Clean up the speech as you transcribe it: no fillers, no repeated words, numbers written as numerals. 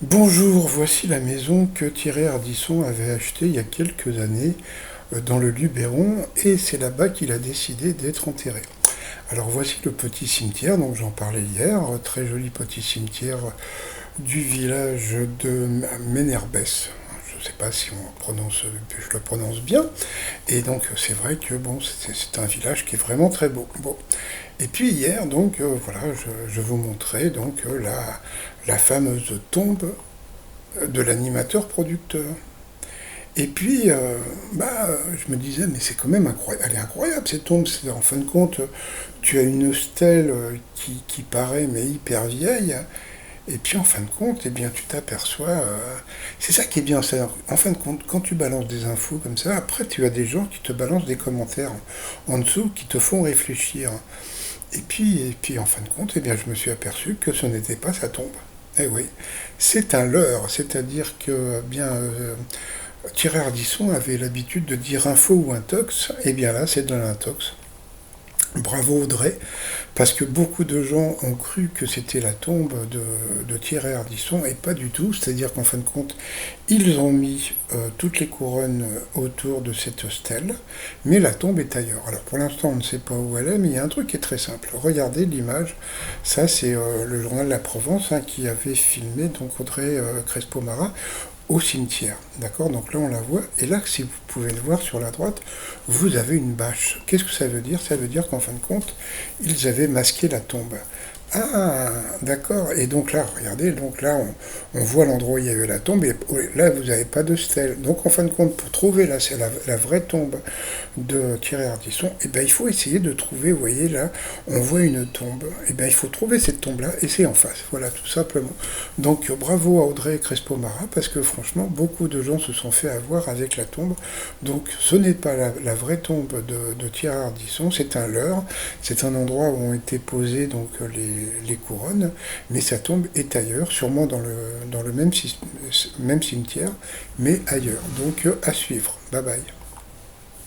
Bonjour, voici la maison que Thierry Ardisson avait achetée il y a quelques années dans le Luberon et c'est là-bas qu'il a décidé d'être enterré. Alors voici le petit cimetière, donc j'en parlais hier, très joli petit cimetière du village de Ménerbès. Je ne sais pas si je le prononce bien. Et donc c'est vrai que bon, c'est un village qui est vraiment très beau. Bon. Et puis hier, donc voilà, je vous montrais donc la fameuse tombe de l'animateur producteur. Et puis, je me disais, mais c'est quand même incroyable, elle est incroyable cette tombe. En fin de compte, tu as une stèle qui paraît mais hyper vieille. Et puis en fin de compte, eh bien, tu t'aperçois, c'est ça qui est bien. En fin de compte, quand tu balances des infos comme ça, après tu as des gens qui te balancent des commentaires en dessous qui te font réfléchir. Et puis en fin de compte, eh bien, je me suis aperçu que ce n'était pas sa tombe. Eh oui, c'est un leurre, c'est-à-dire que Thierry Ardisson avait l'habitude de dire info ou intox, et bien là c'est de l'intox. Bravo Audrey, parce que beaucoup de gens ont cru que c'était la tombe de Thierry Ardisson et pas du tout. C'est-à-dire qu'en fin de compte, ils ont mis toutes les couronnes autour de cette stèle, mais la tombe est ailleurs. Alors pour l'instant, on ne sait pas où elle est, mais il y a un truc qui est très simple. Regardez l'image. Ça, c'est le journal de la Provence qui avait filmé donc Audrey Crespo-Mara au cimetière. D'accord. Donc là, on la voit. Et là, si vous pouvez le voir sur la droite, vous avez une bâche. Qu'est-ce que ça veut dire? Ça veut dire qu'en fin de compte, ils avaient masqué la tombe. Ah, d'accord. Et donc là, regardez, donc là, on voit l'endroit où il y avait la tombe, et là, vous n'avez pas de stèle. Donc, en fin de compte, pour trouver là, c'est la vraie tombe de Thierry Ardisson, et ben, il faut essayer de trouver, vous voyez, là, on voit une tombe. Et ben, il faut trouver cette tombe-là, et c'est en face. Voilà, tout simplement. Donc, bravo à Audrey Crespo-Mara, parce que franchement, beaucoup de gens se sont fait avoir avec la tombe. Donc, ce n'est pas la vraie tombe de Thierry Ardisson, c'est un leurre. C'est un endroit où ont été posées donc les couronnes, mais sa tombe est ailleurs, sûrement dans le même cimetière, mais ailleurs. Donc à suivre. Bye bye.